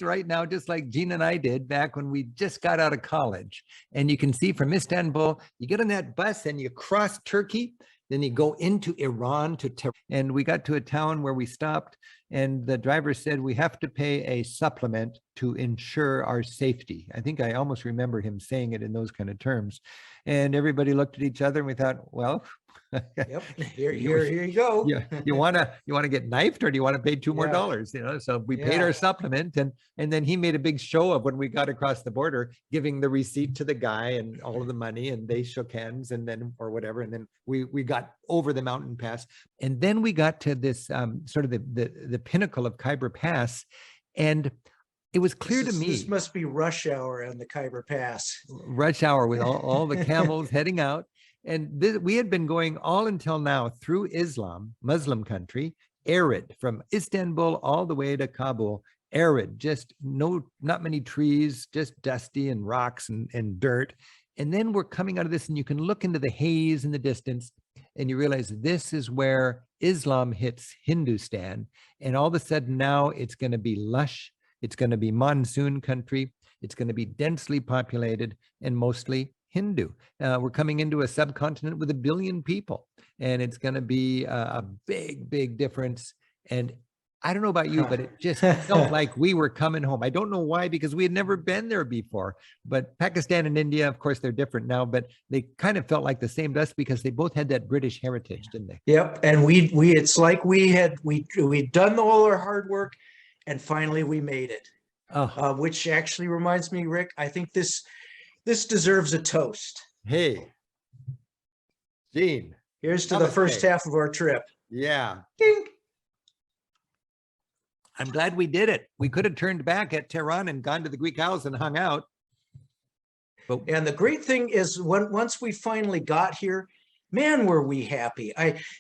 right now, just like Gene and I did back when we just got out of college. And you can see from Istanbul, you get on that bus and you cross Turkey, then you go into Iran to Tehran. And we got to a town where we stopped, and the driver said, we have to pay a supplement to ensure our safety. I think I almost remember him saying it in those kind of terms. And everybody looked at each other and we thought, well, yep, here you go. You want to get knifed, or do you want to pay $2 more? So we paid our supplement, and then he made a big show of when we got across the border, giving the receipt to the guy and all of the money, and they shook hands, and then or whatever, and then we got over the mountain pass, and then we got to this sort of the pinnacle of Khyber Pass, and it was clear to me. This must be rush hour on the Khyber Pass. Rush hour with all the camels heading out. And we had been going all until now through Muslim country, arid, from Istanbul all the way to Kabul, arid, just not many trees, just dusty and rocks and dirt. And then we're coming out of this, and you can look into the haze in the distance, and you realize this is where Islam hits Hindustan. And all of a sudden now it's going to be lush. It's going to be monsoon country. It's going to be densely populated and mostly Hindu. We're coming into a subcontinent with 1 billion people, and it's going to be a big, big difference. And I don't know about you, but it just felt like we were coming home. I don't know why, because we had never been there before. But Pakistan and India, of course, they're different now, but they kind of felt like the same to us because they both had that British heritage, didn't they? Yep. And it's like we'd done all our hard work, and finally we made it. Which actually reminds me, Rick, I think this deserves a toast. Hey, Gene. Here's to the first half of our trip. Yeah. Ding. I'm glad we did it. We could have turned back at Tehran and gone to the Greek Isles and hung out. And the great thing is, once we finally got here, man, were we happy.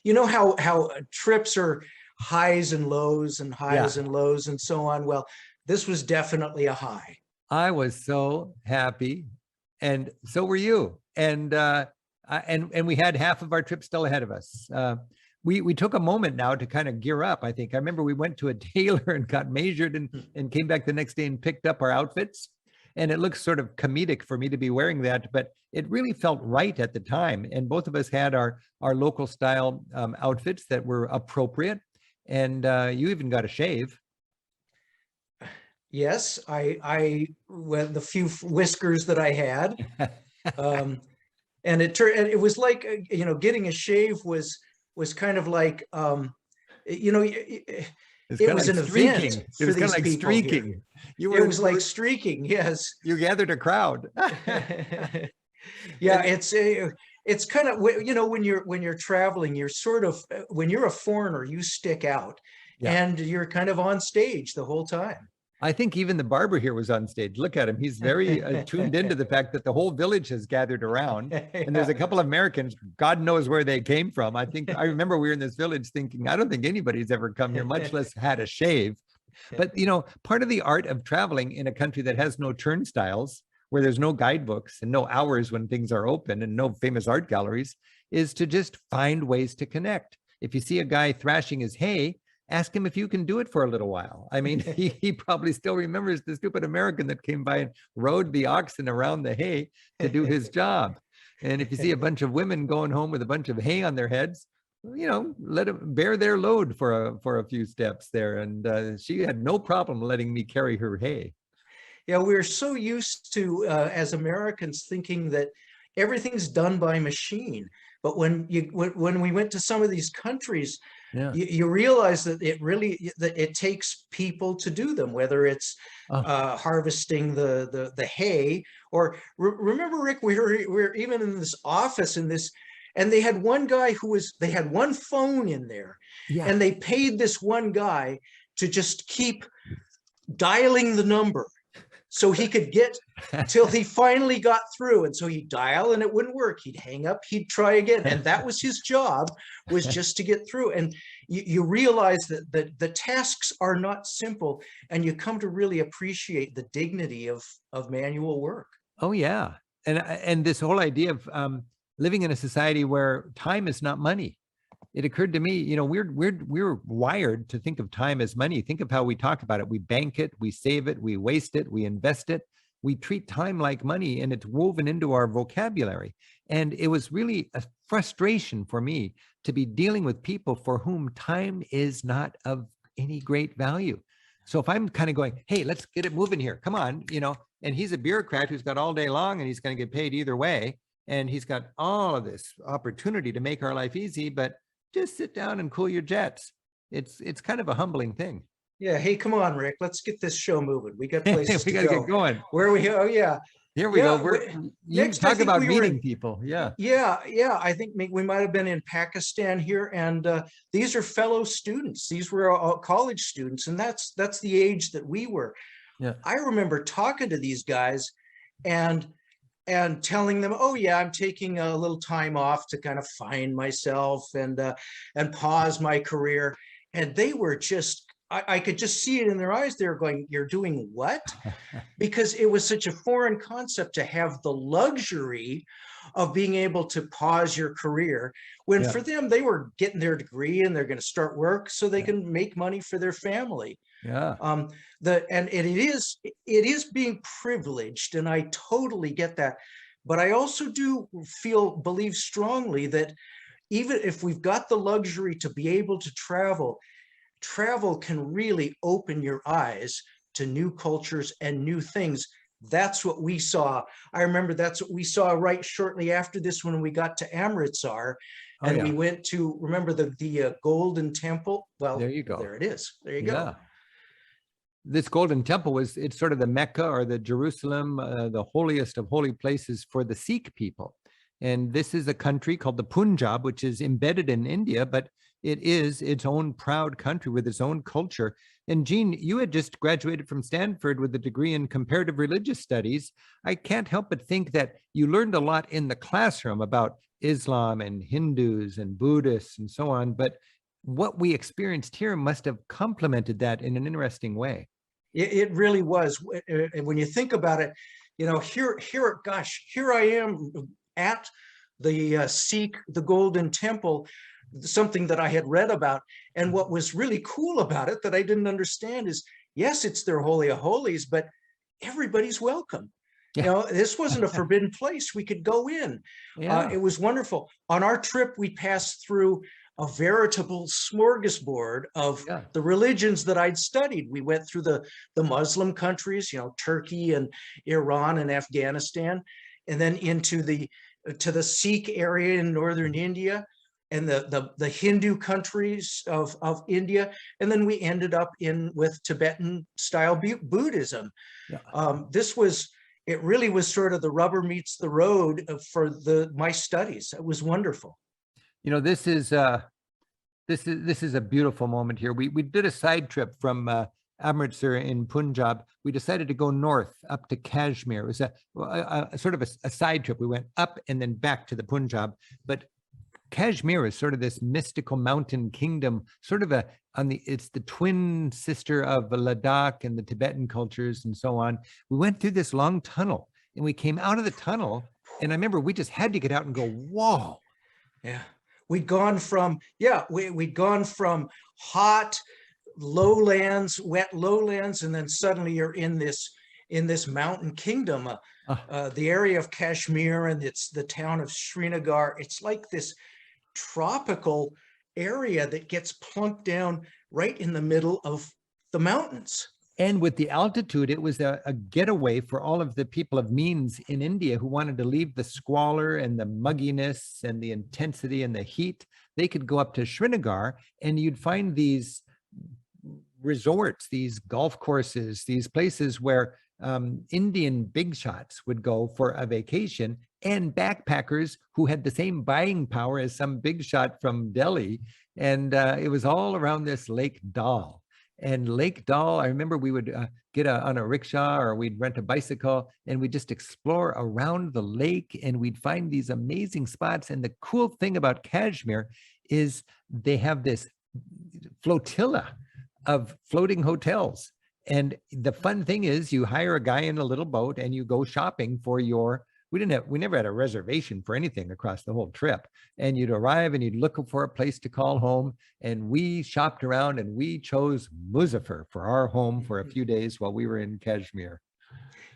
You know how trips are highs and lows and highs and lows and so on. Well, this was definitely a high. I was so happy, and so were you. And we had half of our trip still ahead of us. We took a moment now to kind of gear up. I think I remember we went to a tailor and got measured and came back the next day and picked up our outfits. And it looks sort of comedic for me to be wearing that, but it really felt right at the time. And both of us had our local style outfits that were appropriate. And you even got a shave. Yes, I the few whiskers that I had, and it was like, getting a shave was kind of like, it was an event. It was kind of like streaking. It was like streaking. Yes, you gathered a crowd. Yeah, it's kind of, when you're traveling, you're sort of, when you're a foreigner, you stick out, and you're kind of on stage the whole time. I think even the barber here was on stage. Look at him. He's very tuned into the fact that the whole village has gathered around. And there's a couple of Americans, God knows where they came from. I remember we were in this village thinking, I don't think anybody's ever come here, much less had a shave. But, part of the art of traveling in a country that has no turnstiles, where there's no guidebooks and no hours when things are open and no famous art galleries, is to just find ways to connect. If you see a guy thrashing his hay, ask him if you can do it for a little while. I mean, he probably still remembers the stupid American that came by and rode the oxen around the hay to do his job. And if you see a bunch of women going home with a bunch of hay on their heads, let them bear their load for a few steps there. And she had no problem letting me carry her hay. Yeah, we're so used to, as Americans, thinking that everything's done by machine. But when we went to some of these countries, you realize that it takes people to do them, whether it's harvesting the hay, or remember, Rick, we were even in this office and they had one guy they had one phone in there, and they paid this one guy to just keep dialing the number so he could get till he finally got through. And so he'd dial and it wouldn't work. He'd hang up, he'd try again. And that was his job, was just to get through. And you realize that the tasks are not simple, and you come to really appreciate the dignity of manual work. Oh, yeah. And this whole idea of living in a society where time is not money. it occurred to me, you know, we're wired to think of time as money. Think of how we talk about it. We bank it, we save it, we waste it, we invest it. We treat time like money, and it's woven into our vocabulary. And it was really a frustration for me to be dealing with people for whom time is not of any great value. So if I'm kind of going, hey, let's get it moving here, come on, you know, and he's a bureaucrat who's got all day long and he's going to get paid either way. And he's got all of this opportunity to make our life easy, but just sit down and cool your jets. It's kind of a humbling thing. Yeah. Hey, come on, Rick. Let's get this show moving. We got places We to got to go. get going. Where we? Oh, yeah. Here we Yeah. go. You Next, I talk think about we were meeting in, people. Yeah. yeah. I think we might have been in Pakistan here, and these are fellow students. These were all college students, and that's the age that we were. Yeah. I remember talking to these guys, and telling them, oh yeah, I'm taking a little time off to kind of find myself and pause my career. And they were just, I could just see it in their eyes. They were going, you're doing what? Because it was such a foreign concept to have the luxury of being able to pause your career, when Yeah. for them, they were getting their degree and they're going to start work so they can make money for their family. Yeah. And it is being privileged, and I totally get that. But I also do believe strongly that even if we've got the luxury to be able to travel can really open your eyes to new cultures and new things. That's what we saw. I remember that's what we saw right shortly after this when we got to Amritsar, Oh, and yeah. we went to, remember the Golden Temple? Well, There you go. there it is. There you Yeah. go. This golden temple it's sort of the Mecca or the Jerusalem, the holiest of holy places for the Sikh people. And this is a country called the Punjab, which is embedded in India, but it is its own proud country with its own culture. And Jean, you had just graduated from Stanford with a degree in comparative religious studies. I can't help but think that you learned a lot in the classroom about Islam and Hindus and Buddhists and so on, but what we experienced here must have complemented that in an interesting way. It really was. And when you think about it, you know, here I am at the Golden Temple, something that I had read about. And what was really cool about it that I didn't understand is, yes, it's their Holy of Holies, but everybody's welcome. Yeah. You know, this wasn't a forbidden place. We could go in. Yeah. It was wonderful. On our trip, we passed through a veritable smorgasbord of the religions that I'd studied. We went through the Muslim countries, you know, Turkey and Iran and Afghanistan, and then into the Sikh area in northern India, and the Hindu countries of India, and then we ended up with Tibetan style Buddhism. Yeah. It really was sort of the rubber meets the road for my studies. It was wonderful. You know, this is a beautiful moment here. We did a side trip from Amritsar in Punjab. We decided to go north up to Kashmir. It was a sort of a side trip. We went up and then back to the Punjab. But Kashmir is sort of this mystical mountain kingdom, sort of it's the twin sister of Ladakh and the Tibetan cultures and so on. We went through this long tunnel and we came out of the tunnel. And I remember we just had to get out and go, whoa. Yeah. We'd gone from hot lowlands, wet lowlands, and then suddenly you're in this mountain kingdom. The area of Kashmir, and it's the town of Srinagar. It's like this tropical area that gets plunked down right in the middle of the mountains. And with the altitude, it was a getaway for all of the people of means in India who wanted to leave the squalor and the mugginess and the intensity and the heat. They could go up to Srinagar and you'd find these resorts, these golf courses, these places where Indian big shots would go for a vacation, and backpackers who had the same buying power as some big shot from Delhi. And it was all around this Lake Dal. And Lake Dal, I remember we would get on a rickshaw or we'd rent a bicycle and we'd just explore around the lake and we'd find these amazing spots. And the cool thing about Kashmir is they have this flotilla of floating hotels. And the fun thing is you hire a guy in a little boat and you go shopping for your we never had a reservation for anything across the whole trip. And you'd arrive and you'd look for a place to call home. And we shopped around and we chose Muzaffar for our home for a few days while we were in Kashmir.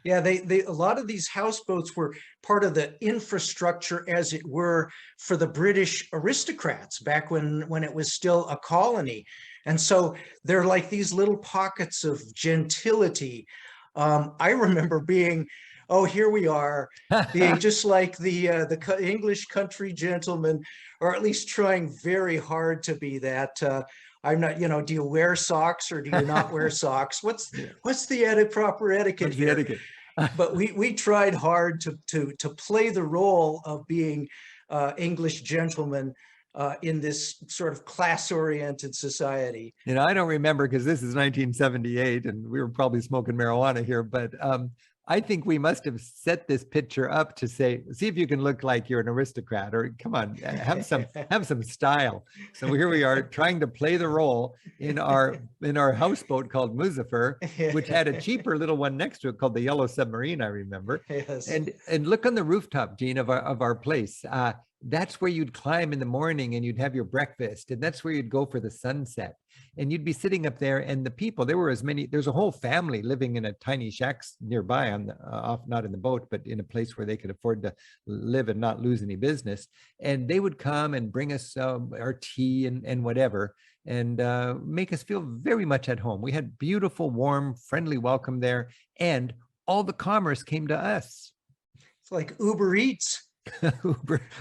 Yeah, they a lot of these houseboats were part of the infrastructure, as it were, for the British aristocrats back when it was still a colony. And so they're like these little pockets of gentility. I remember being, oh, here we are, being just like the English country gentleman, or at least trying very hard to be that. I'm not, do you wear socks or do you not wear socks? What's the proper etiquette here? Etiquette? But we tried hard to play the role of being English gentlemen in this sort of class-oriented society. I don't remember because this is 1978 and we were probably smoking marijuana here, but I think we must have set this picture up to say, see if you can look like you're an aristocrat, or come on, have some style. So here we are trying to play the role in our houseboat called Muzaffar, which had a cheaper little one next to it called the Yellow Submarine, I remember. Yes. And look on the rooftop, Gene, of our place. That's where you'd climb in the morning and you'd have your breakfast, and that's where you'd go for the sunset. And you'd be sitting up there, and the people, there's a whole family living in a tiny shacks nearby not in the boat, but in a place where they could afford to live and not lose any business. And they would come and bring us our tea and whatever, and make us feel very much at home. We had beautiful, warm, friendly welcome there, and all the commerce came to us. It's like Uber Eats.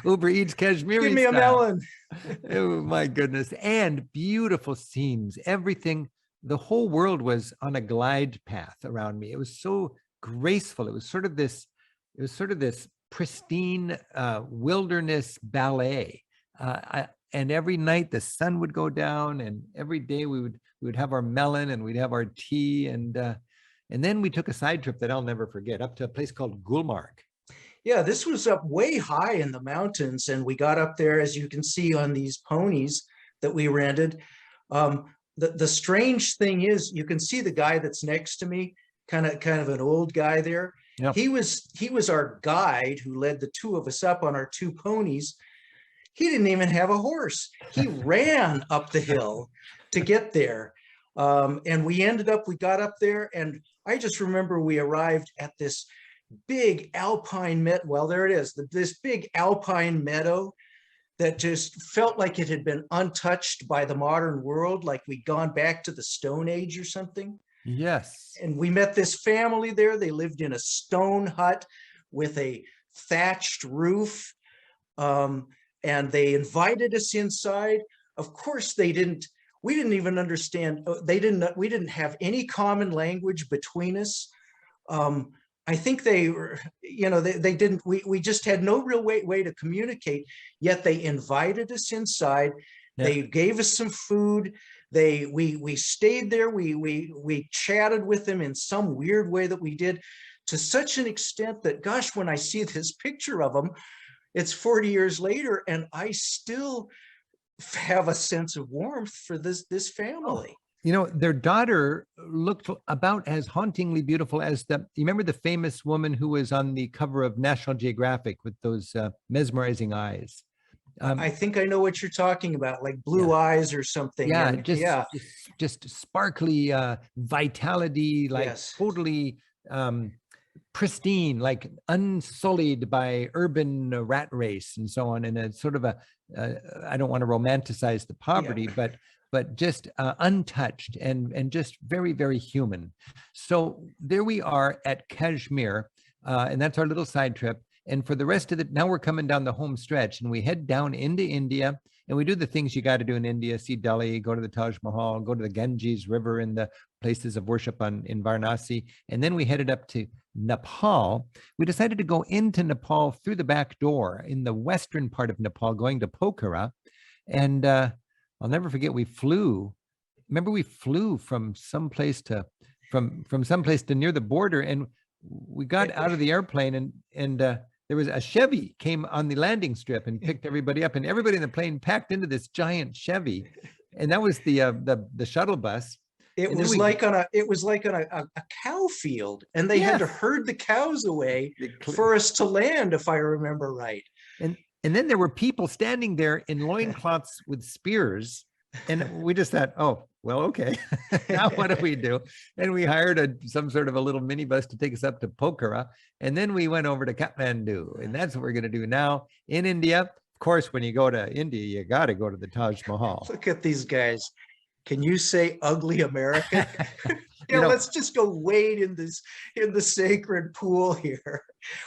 Uber Eats Kashmiri Give me a melon. Oh my goodness. And beautiful scenes, everything. The whole world was on a glide path around me. It was so graceful. It was sort of this pristine wilderness ballet. And every night the sun would go down, and every day we would have our melon and we'd have our tea, and then we took a side trip that I'll never forget, up to a place called Gulmarg. Yeah, this was up way high in the mountains, and we got up there, as you can see on these ponies that we rented. The strange thing is, you can see the guy that's next to me, kind of an old guy there. Yep. He was our guide who led the two of us up on our two ponies. He didn't even have a horse. He ran up the hill to get there. And we got up there, and I just remember we arrived at this big alpine meadow. Well, there it is, this big alpine meadow that just felt like it had been untouched by the modern world, like we'd gone back to the Stone Age or something. Yes. And we met this family there. They lived in a stone hut with a thatched roof, and they invited us inside. Of course, we didn't even understand. We didn't have any common language between us. I think they were, they didn't, we just had no real way to communicate, yet they invited us inside. Yeah. They gave us some food. We stayed there. We chatted with them in some weird way that we did, to such an extent that, gosh, when I see this picture of them, it's 40 years later, and I still have a sense of warmth for this family. Their daughter looked about as hauntingly beautiful as you remember the famous woman who was on the cover of National Geographic with those mesmerizing eyes? I think I know what you're talking about, like blue eyes or something. Yeah, just sparkly vitality, like yes. Totally pristine, like unsullied by urban rat race and so on. And a sort of I don't want to romanticize the poverty, but just untouched and just very, very human. So there we are at Kashmir, and that's our little side trip. And for the rest of now we're coming down the home stretch, and we head down into India, and we do the things you got to do in India: see Delhi, go to the Taj Mahal, go to the Ganges River and the places of worship in Varanasi. And then we headed up to Nepal. We decided to go into Nepal through the back door in the western part of Nepal, going to Pokhara. And I'll never forget, we flew from someplace to near the border, and we got out of the airplane, and there was a Chevy came on the landing strip and picked everybody up, and everybody in the plane packed into this giant Chevy, and that was the shuttle bus. It And then was like on a cow field, and they had to yes, herd the cows away they for us to land, if I remember right. and and then there were people standing there in loincloths with spears. And we just thought, oh, well, okay. Now what do we do? And we hired some sort of a little minibus to take us up to Pokhara. And then we went over to Kathmandu. And that's what we're going to do now in India. Of course, when you go to India, you got to go to the Taj Mahal. Look at these guys. Can you say ugly American? You know, Let's just go wade in the sacred pool here.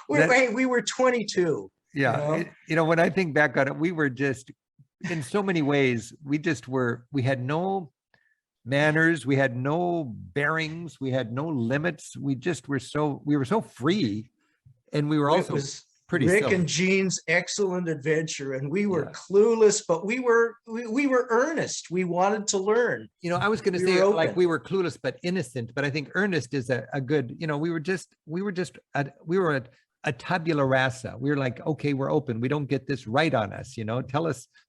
We were 22. yeah, when I think back on it, we were just, in so many ways, we had no manners, we had no bearings, we had no limits. We were so free, and we were It also was pretty Rick silly. and Jean's excellent adventure, and we were Yeah. clueless, but we were earnest. We wanted to learn. I was going to We say, were like, open. we were clueless but innocent, but I think earnest is a good, we were a tabula rasa. We were like, okay, we're open. We don't get this right on us.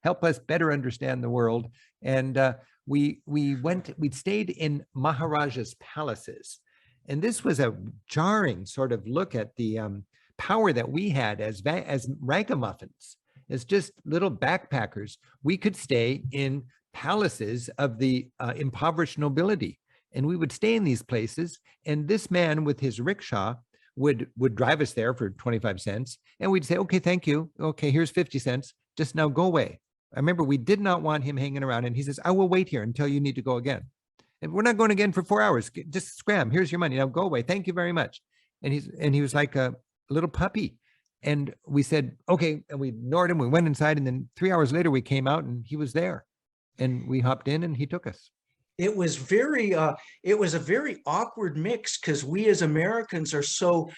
Help us better understand the world. And we stayed in Maharaja's palaces, and this was a jarring sort of look at the power that we had as ragamuffins, as just little backpackers. We could stay in palaces of the impoverished nobility, and we would stay in these places. And this man with his rickshaw would drive us there for 25 cents, and we'd say, okay, thank you, okay, here's 50 cents, just now go away. I remember we did not want him hanging around, and he says, I will wait here until you need to go again, and we're not going again for 4 hours, just scram, here's your money, now go away, thank you very much. And he was like a little puppy. And we said, okay, and we ignored him, we went inside, and then 3 hours later we came out and he was there, and we hopped in and he took us. It was a very awkward mix, because we as Americans are so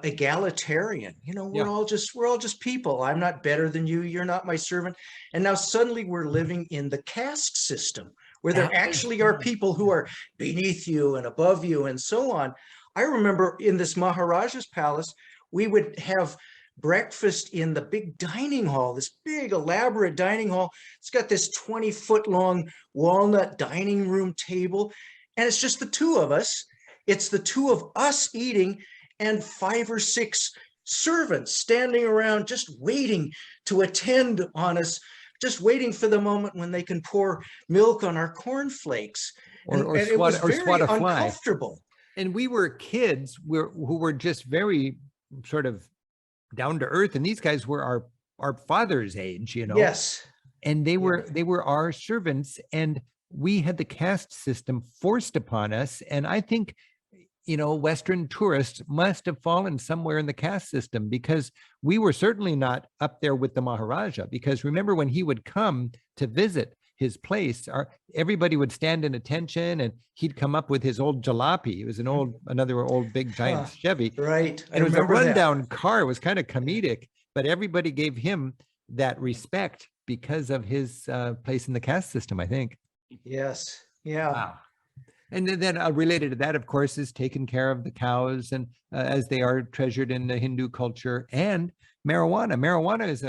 egalitarian. We're Yeah. all just people. I'm not better than you. You're not my servant. And now suddenly we're living in the caste system, where there actually are people who are beneath you and above you and so on. I remember in this Maharaja's palace, we would have breakfast in the big dining hall, this big elaborate dining hall. It's got this 20-foot long walnut dining room table, and it's just the two of us. It's the two of us eating, and 5 or 6 servants standing around just waiting to attend on us, just waiting for the moment when they can pour milk on our cornflakes. And it was very uncomfortable. And we were kids who were just very sort of down to earth, and these guys were our father's age, Yes. And they were our servants, and we had the caste system forced upon us. And I think Western tourists must have fallen somewhere in the caste system, because we were certainly not up there with the Maharaja. Because remember, when he would come to visit his place, everybody would stand in attention, and he'd come up with his old jalopy. It was another old big giant Chevy. Right. And it was a rundown car. It was kind of comedic, but everybody gave him that respect because of his place in the caste system, I think. Yes. Yeah. Wow. And then related to that, of course, is taking care of the cows, and as they are treasured in the Hindu culture, and marijuana. Marijuana is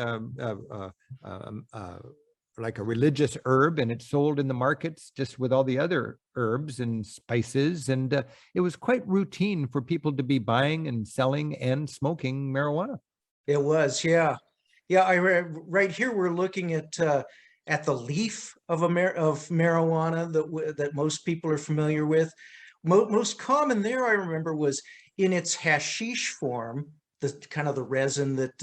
like a religious herb, and it's sold in the markets just with all the other herbs and spices. And it was quite routine for people to be buying and selling and smoking marijuana. It was, yeah. Yeah, right here we're looking at the leaf of marijuana that most people are familiar with. Most common there, I remember, was in its hashish form, the kind of the resin that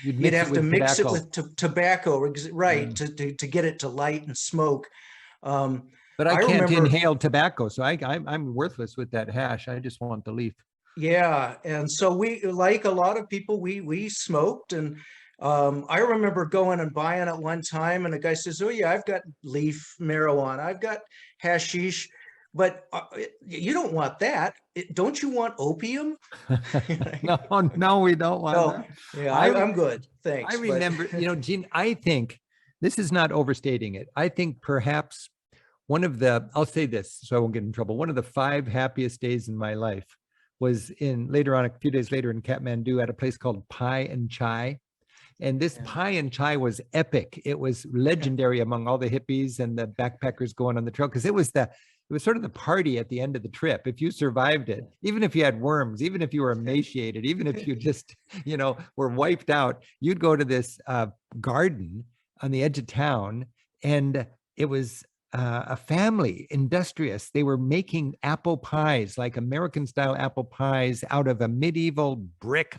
you'd have to mix it with tobacco, right, to get it to light and smoke. But I can't inhale tobacco, so I'm worthless with that hash. I just want the leaf. Yeah, and so we, like a lot of people, we smoked, and I remember going and buying it one time, and the guy says, "Oh yeah, I've got leaf marijuana, I've got hashish, but you don't want that. Don't you want opium?" No, we don't want that. Yeah, I'm good, thanks. I remember, Gene, I think this is not overstating it. I think perhaps I'll say this so I won't get in trouble. One of the 5 happiest days in my life was a few days later in Kathmandu, at a place called Pie and Chai. And this Pie and Chai was epic. It was legendary among all the hippies and the backpackers going on the trail, because it was was sort of the party at the end of the trip. If you survived it, even if you had worms, even if you were emaciated, even if you just, were wiped out, you'd go to this garden on the edge of town, and it was a family, industrious. They were making apple pies, like American style apple pies, out of a medieval brick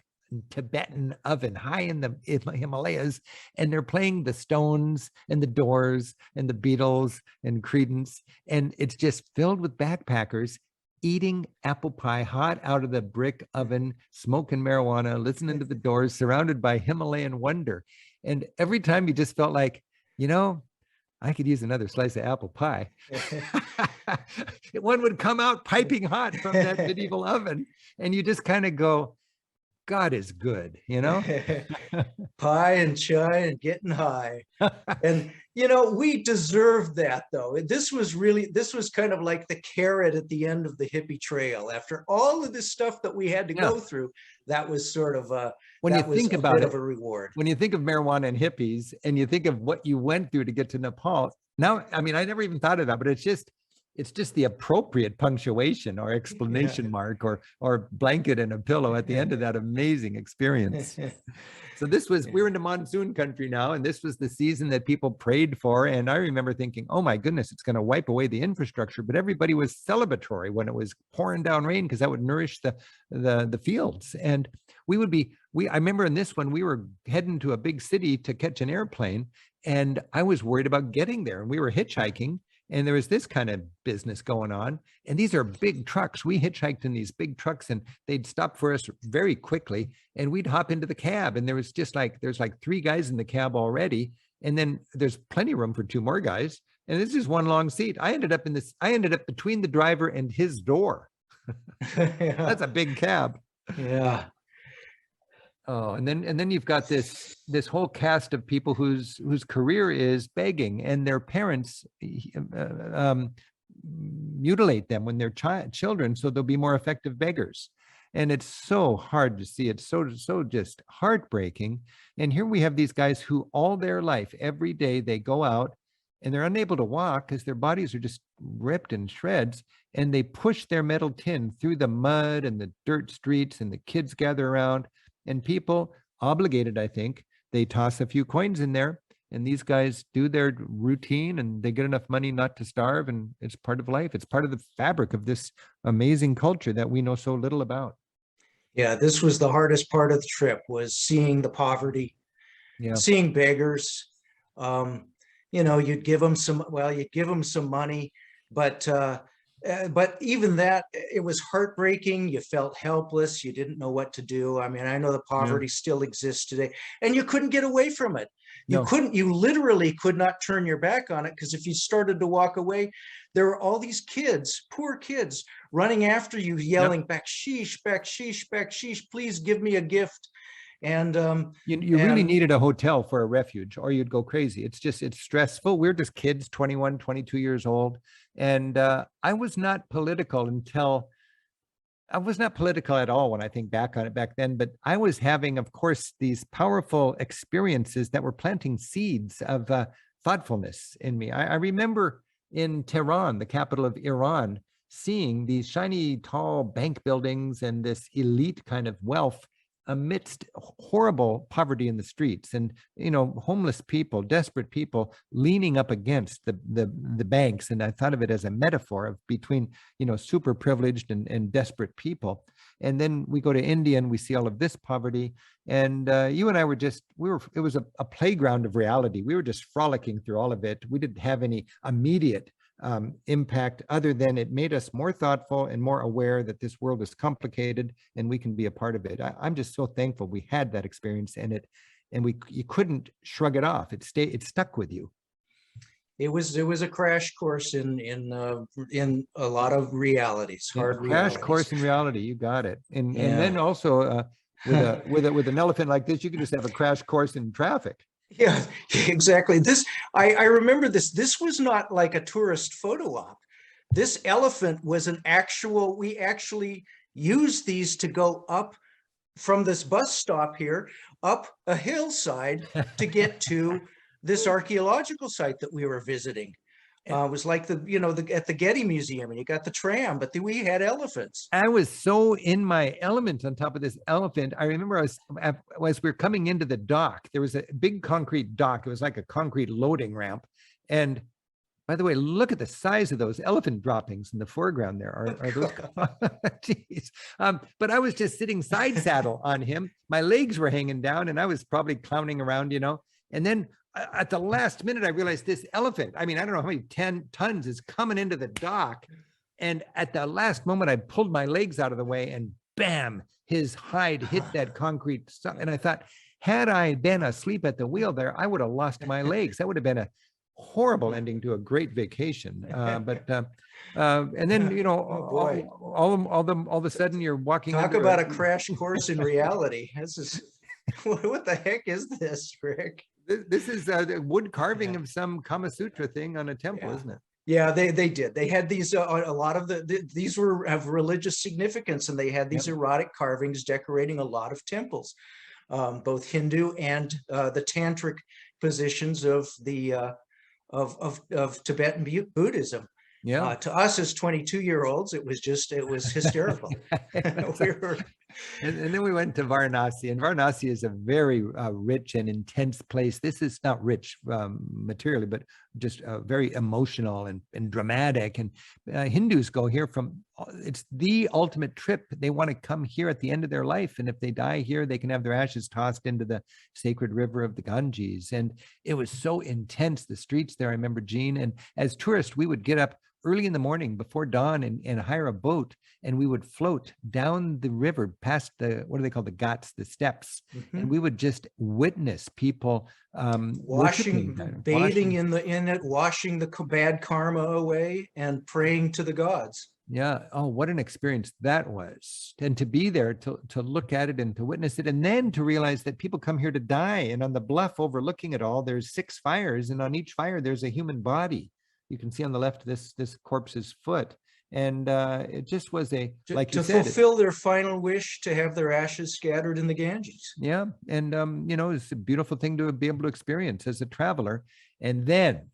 Tibetan oven high in the Himalayas, and they're playing the Stones and the Doors and the Beatles and Creedence, and it's just filled with backpackers eating apple pie hot out of the brick oven, smoking marijuana, listening to the Doors, surrounded by Himalayan wonder. And every time you just felt like, I could use another slice of apple pie. One would come out piping hot from that medieval oven, and you just kind of go, God is good, Pie and chai and getting high. And, we deserved that, though. This was kind of like the carrot at the end of the hippie trail. After all of this stuff that we had to go through, that was sort of a bit of a reward. When you think of marijuana and hippies, and you think of what you went through to get to Nepal, now, I never even thought of that, but it's just the appropriate punctuation or explanation mark or blanket and a pillow at the end of that amazing experience. So we're into monsoon country now, and this was the season that people prayed for. And I remember thinking, oh my goodness, it's going to wipe away the infrastructure. But everybody was celebratory when it was pouring down rain, because that would nourish the fields. And I remember in this one, we were heading to a big city to catch an airplane, and I was worried about getting there, and we were hitchhiking. And there was this kind of business going on. And these are big trucks. We hitchhiked in these big trucks, and they'd stop for us very quickly. And we'd hop into the cab. And there's like 3 guys in the cab already. And then there's plenty of room for 2 more guys. And this is one long seat. I ended up between the driver and his door. That's a big cab. Yeah. Oh, and then you've got this whole cast of people whose career is begging, and their parents mutilate them when they're children, so they'll be more effective beggars. And it's so hard to see. It's so just heartbreaking. And here we have these guys who all their life, every day, they go out and they're unable to walk because their bodies are just ripped in shreds, and they push their metal tin through the mud and the dirt streets, and the kids gather around. And people obligated, I think, they toss a few coins in there, and these guys do their routine, and they get enough money not to starve. And it's part of life. It's part of the fabric of this amazing culture that we know so little about. Yeah, this was the hardest part of the trip, was seeing the poverty, seeing beggars. You'd give them some money, but even that, it was heartbreaking. You felt helpless. You didn't know what to do. I know the poverty still exists today, and you couldn't get away from it. You literally could not turn your back on it, because if you started to walk away, there were all these kids, poor kids, running after you, yelling, "Baksheesh, baksheesh, baksheesh, please give me a gift." And you really needed a hotel for a refuge, or you'd go crazy. It's stressful. We're just kids, 21, 22 years old. And I was not political at all when I think back on it back then, but I was having, of course, these powerful experiences that were planting seeds of thoughtfulness in me. I remember in Tehran, the capital of Iran, seeing these shiny, tall bank buildings and this elite kind of wealth amidst horrible poverty in the streets, and homeless people, desperate people leaning up against the banks. And I thought of it as a metaphor of between super privileged and desperate people. And then we go to India and we see all of this poverty, and you and I it was a playground of reality. We were just frolicking through all of it. We didn't have any immediate impact, other than it made us more thoughtful and more aware that this world is complicated and we can be a part of it. I'm just so thankful we had that experience, and you couldn't shrug it off. It stuck with you. It was a crash course in a lot of realities, hard crash course in reality. You got it. And then also with an elephant like this, you can just have a crash course in traffic. Yeah, exactly. I remember this. This was not like a tourist photo op. This elephant was we actually used these to go up from this bus stop here, up a hillside to get to this archaeological site that we were visiting. It was like at the Getty Museum, and you got the tram, but we had elephants. I was so in my element on top of this elephant. I remember as we were coming into the dock, there was a big concrete dock. It was like a concrete loading ramp. And by the way, look at the size of those elephant droppings in the foreground there. Are those? Jeez. But I was just sitting side saddle on him. My legs were hanging down and I was probably clowning around, And then at the last minute, I realized this elephant, I don't know how many 10 tons is coming into the dock. And at the last moment, I pulled my legs out of the way and bam, his hide hit that concrete stuff. And I thought, had I been asleep at the wheel there, I would have lost my legs. That would have been a horrible ending to a great vacation. And then, all of a sudden you're walking. Talk about a crash course in reality. This is, what the heck is this, Rick? This is the wood carving of some Kama Sutra thing on a temple, isn't it? Yeah, they did. They had these, a lot of these were of religious significance, and they had these erotic carvings decorating a lot of temples, both Hindu and the tantric positions of the of Tibetan Buddhism. Yeah. To us as 22-year-olds, it was hysterical. And then we went to Varanasi, and Varanasi is a very rich and intense place. This is not rich materially, but just very emotional and dramatic. And Hindus go here it's the ultimate trip. They want to come here at the end of their life. And if they die here, they can have their ashes tossed into the sacred river of the Ganges. And it was so intense, the streets there. I remember, Gene, and as tourists, we would get up early in the morning before dawn and hire a boat, and we would float down the river past what do they call the ghats, the steps, and we would bathing in it, washing the bad karma away, and praying to the gods. Yeah. Oh, what an experience that was. And to be there, to look at it and to witness it, and then to realize that people come here to die. And on the bluff overlooking it all, there's 6 fires, and on each fire there's a human body. You can see on the left this corpse's foot. And it just was like you said, to fulfill their final wish to have their ashes scattered in the Ganges. Yeah. And, it's a beautiful thing to be able to experience as a traveler. And then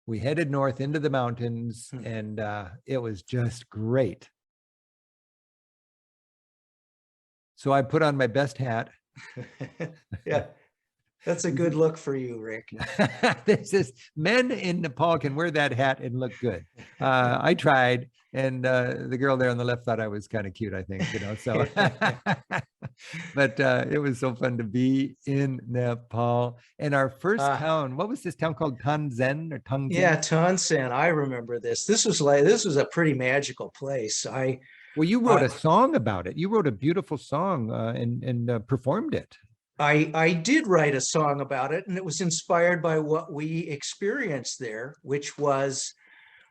we headed north into the mountains, and it was just great. So I put on my best hat. Yeah. That's a good look for you, Rick. This is, men in Nepal can wear that hat and look good. I tried, and the girl there on the left thought I was kind of cute, I think, so. But it was so fun to be in Nepal. And our first town, what was this town called? Tansen or Tangsen? Yeah, Tansen. I remember this. This was a pretty magical place. Well, you wrote a song about it. You wrote a beautiful song and performed it. I did write a song about it, and it was inspired by what we experienced there, which was,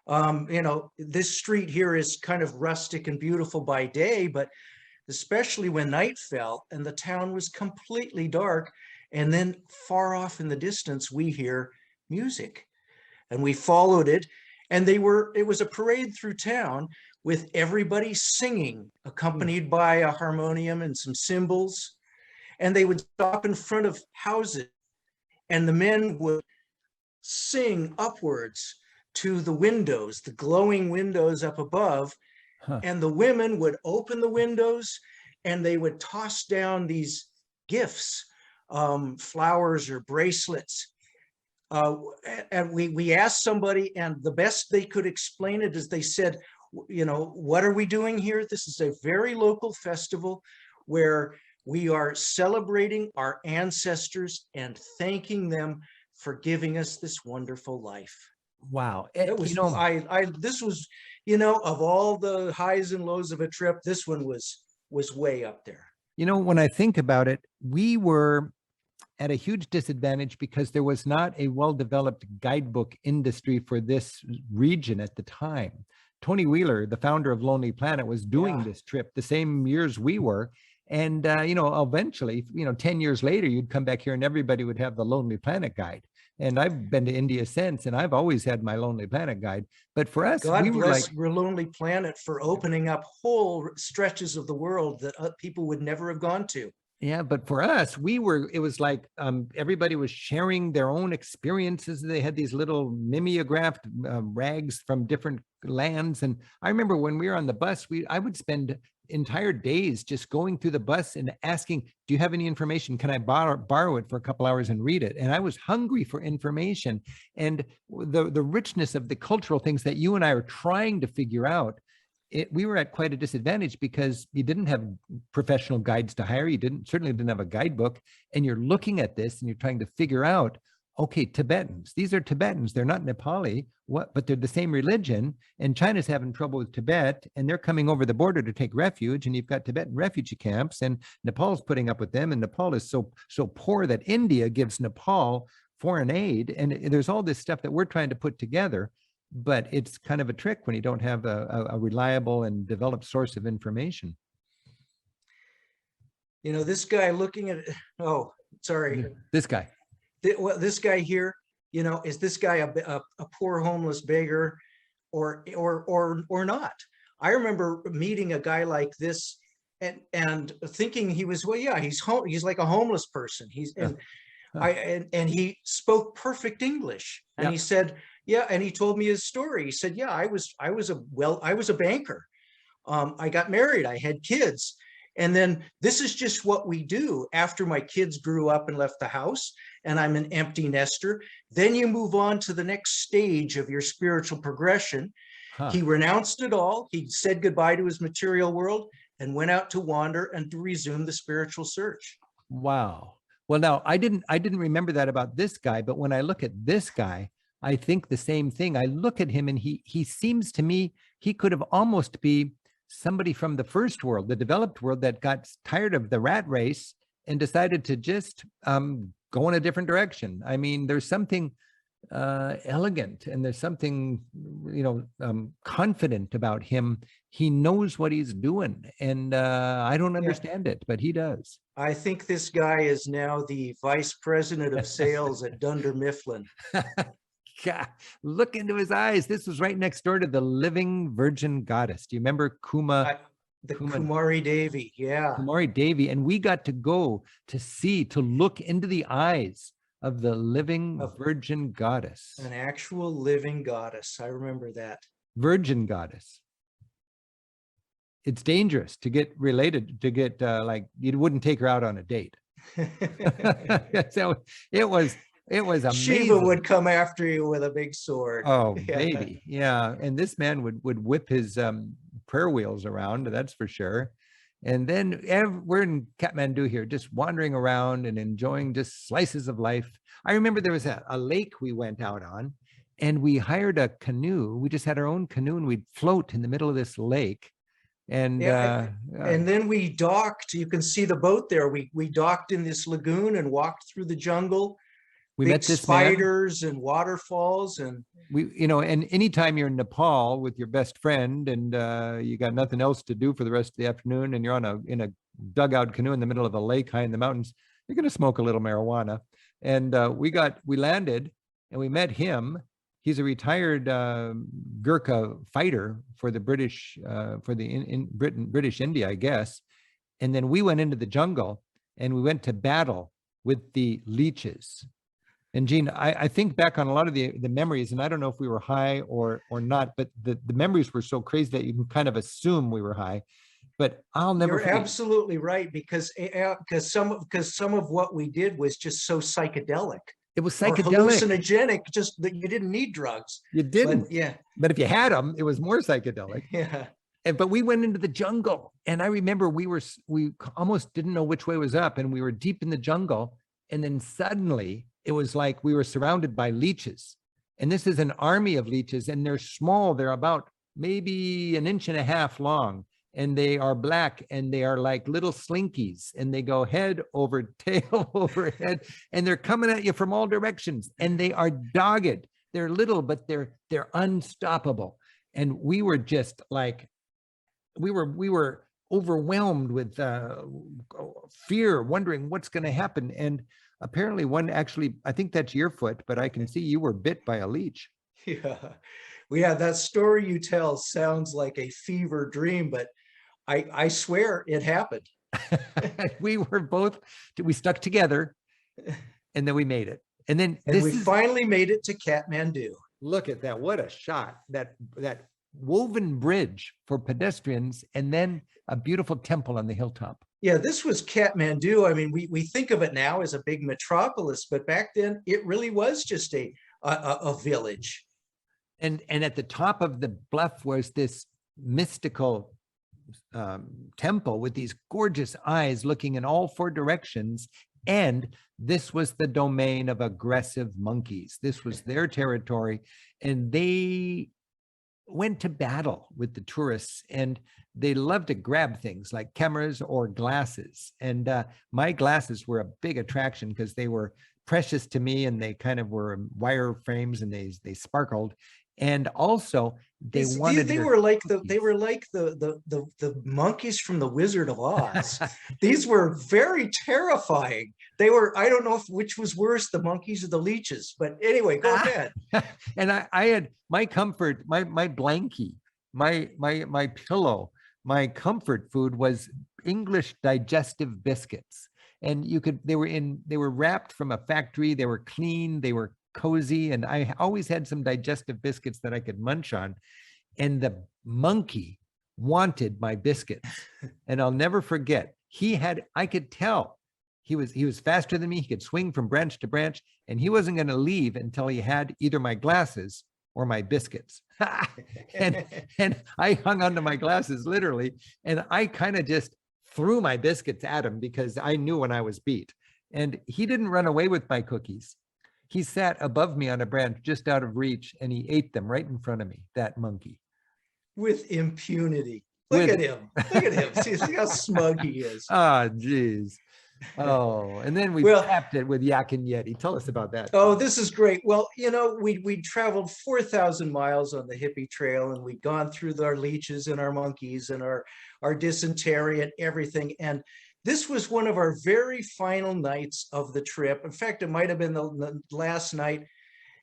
this street here is kind of rustic and beautiful by day, but especially when night fell and the town was completely dark. And then far off in the distance, we hear music, and we followed it. And it was a parade through town with everybody singing, accompanied by a harmonium and some cymbals. And they would stop in front of houses, and the men would sing upwards to the windows, the glowing windows up above. And the women would open the windows, and they would toss down these gifts, flowers or bracelets. And we asked somebody, and the best they could explain it is they said, what are we doing here? This is a very local festival where we are celebrating our ancestors and thanking them for giving us this wonderful life. Wow. It was, this was, of all the highs and lows of a trip, this one was way up there. When I think about it, we were at a huge disadvantage because there was not a well-developed guidebook industry for this region at the time. Tony Wheeler, the founder of Lonely Planet, was doing this trip the same years we were. And, eventually, 10 years later, you'd come back here and everybody would have the Lonely Planet guide. And I've been to India since, and I've always had my Lonely Planet guide. But for us, God bless Lonely Planet for opening up whole stretches of the world that people would never have gone to. Yeah, but for us, it was like everybody was sharing their own experiences. They had these little mimeographed rags from different lands. And I remember when we were on the bus, I would spend entire days just going through the bus and asking, do you have any information? Can I borrow it for a couple hours and read it? And I was hungry for information. And the richness of the cultural things that you and I are trying to figure out, we were at quite a disadvantage because you didn't have professional guides to hire. You certainly didn't have a guidebook, and you're looking at this and you're trying to figure out, okay, Tibetans, these are Tibetans. They're not Nepali, but they're the same religion, and China's having trouble with Tibet, and they're coming over the border to take refuge, and you've got Tibetan refugee camps, and Nepal's putting up with them, and Nepal is so poor that India gives Nepal foreign aid, and there's all this stuff that we're trying to put together. But it's kind of a trick when you don't have a reliable and developed source of information. You know, this guy looking at, oh, sorry. This guy. Well, this guy here, you know, is this guy a poor homeless beggar or not? I remember meeting a guy like this and thinking he was, well, yeah, he's like a homeless person. And he spoke perfect English, and he said, yeah, and he told me his story. He said, yeah, I was a banker. I got married, I had kids. And then this is just what we do after my kids grew up and left the house, and I'm an empty nester. Then you move on to the next stage of your spiritual progression. He renounced it all. He said goodbye to his material world and went out to wander and to resume the spiritual search. Wow. Well, now I didn't remember that about this guy, but when I look at this guy, I think the same thing. I look at him and he seems to me, he could have almost be somebody from the first world, the developed world, that got tired of the rat race and decided to just go in a different direction. I mean, there's something elegant, and there's something, confident about him. He knows what he's doing, and I don't understand it, but he does. I think this guy is now the vice president of sales at Dunder Mifflin. God, look into his eyes. This was right next door to the living virgin goddess. Do you remember Kumari Devi? Yeah. Kumari Devi. And we got to go to look into the eyes of the living virgin goddess. An actual living goddess. I remember that. Virgin goddess. It's dangerous to get related, like you wouldn't take her out on a date. So it was amazing. Shiva would come after you with a big sword. Oh, baby. Yeah. And this man would whip his prayer wheels around, that's for sure. And then we're in Kathmandu here, just wandering around and enjoying just slices of life. I remember there was a lake we went out on, and we hired a canoe. We just had our own canoe, and we'd float in the middle of this lake. And then we docked. You can see the boat there. We docked in this lagoon and walked through the jungle. We met this spiders and waterfalls, and and anytime you're in Nepal with your best friend and you got nothing else to do for the rest of the afternoon, and you're in a dugout canoe in the middle of a lake high in the mountains, you're going to smoke a little marijuana. And we landed and we met him. He's a retired Gurkha fighter for the British, British India, I guess. And then we went into the jungle and we went to battle with the leeches. And Gene, I think back on a lot of the memories, and I don't know if we were high or not, but the memories were so crazy that you can kind of assume we were high. But I'll never forget. You're absolutely right, because some of what we did was just so psychedelic. It was psychedelic, hallucinogenic, just that you didn't need drugs. You didn't. But, but if you had them, it was more psychedelic. Yeah. But we went into the jungle, and I remember we almost didn't know which way was up, and we were deep in the jungle, and then suddenly it was like we were surrounded by leeches. And this is an army of leeches, and they're small. They're about maybe 1.5 inches long, and they are black, and they are like little slinkies, and they go head over tail over head, and they're coming at you from all directions, and they are dogged. They're little, but they're unstoppable. And we were just like, we were overwhelmed with fear, wondering what's going to happen. And apparently I think that's your foot, but I can see you were bit by a leech. Yeah, that story you tell sounds like a fever dream, but I swear it happened. We stuck together, and then we made it. And then And we finally made it to Kathmandu. Look at that. What a shot. That woven bridge for pedestrians, and then a beautiful temple on the hilltop. Yeah, this was Kathmandu. I mean, we think of it now as a big metropolis, but back then it really was just a village. And at the top of the bluff was this mystical temple with these gorgeous eyes looking in all four directions. And this was the domain of aggressive monkeys. This was their territory. And they went to battle with the tourists, and they loved to grab things like cameras or glasses. And my glasses were a big attraction because they were precious to me, and they kind of were wire frames, and they sparkled. And also they were like the monkeys from the Wizard of Oz. These were very terrifying. They were, I don't know which was worse, the monkeys or the leeches, but anyway, go ahead. And I had my comfort, my blankie, my pillow, my comfort food was English digestive biscuits. And they were wrapped from a factory. They were clean, they were cozy, and I always had some digestive biscuits that I could munch on. And the monkey wanted my biscuits. And I'll never forget, I could tell he was faster than me. He could swing from branch to branch, and he wasn't going to leave until he had either my glasses or my biscuits. and I hung onto my glasses literally, and I kind of just threw my biscuits at him because I knew when I was beat. And he didn't run away with my cookies. He sat above me on a branch just out of reach, and he ate them right in front of me, that monkey. With impunity. Look at him. Look at him. See how smug he is. Ah, geez. Oh, and then we tapped it with Yak and Yeti. Tell us about that. Oh, this is great. Well, you know, we traveled 4,000 miles on the Hippie Trail, and we'd gone through our leeches and our monkeys and our dysentery and everything. And this was one of our very final nights of the trip. In fact, it might have been the last night.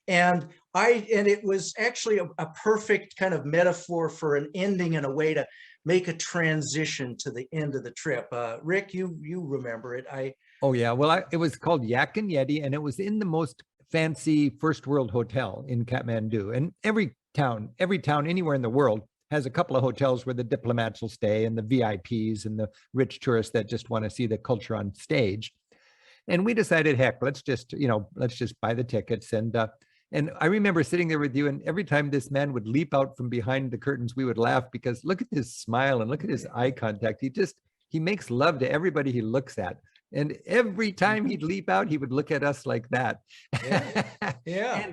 And it was actually a perfect kind of metaphor for an ending and a way to make a transition to the end of the trip. Rick, you remember it. Oh yeah, well, it was called Yak and Yeti, and it was in the most fancy first world hotel in Kathmandu. And every town anywhere in the world has a couple of hotels where the diplomats will stay, and the VIPs and the rich tourists that just want to see the culture on stage. And we decided, heck, let's just buy the tickets. And I remember sitting there with you, and every time this man would leap out from behind the curtains, we would laugh because look at his smile and look at his eye contact. He makes love to everybody he looks at. And every time he'd leap out, he would look at us like that. Yeah. Yeah.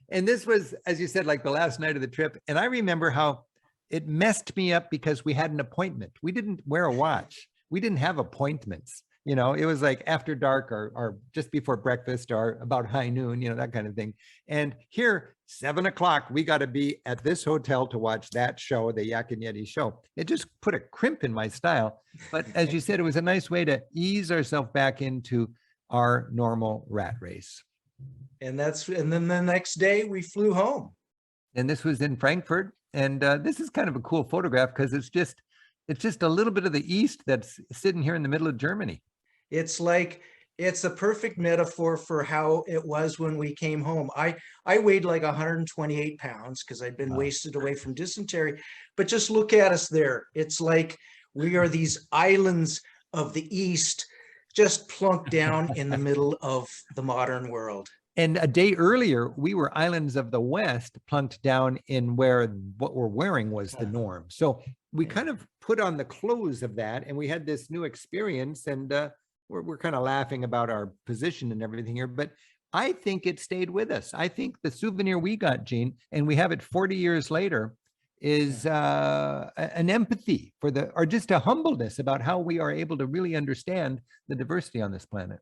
And this was, as you said, like the last night of the trip. And I remember how it messed me up because we had an appointment. We didn't wear a watch. We didn't have appointments. You know, it was like after dark or just before breakfast or about high noon, you know, that kind of thing. And here, 7 o'clock, we got to be at this hotel to watch that show, the Yak and Yeti show. It just put a crimp in my style. But as you said, it was a nice way to ease ourselves back into our normal rat race. And then the next day we flew home. And this was in Frankfurt. And this is kind of a cool photograph because it's just a little bit of the East that's sitting here in the middle of Germany. It's a perfect metaphor for how it was when we came home. I weighed like 128 pounds because I'd been wasted away from dysentery. But just look at us there. It's like we are these islands of the East just plunked down in the middle of the modern world. And a day earlier, we were islands of the West plunked down in where what we're wearing was the norm. So we kind of put on the clothes of that, and we had this new experience, and we're kind of laughing about our position and everything here, but I think it stayed with us. I think the souvenir we got, Gene, and we have it 40 years later, is an empathy or just a humbleness about how we are able to really understand the diversity on this planet.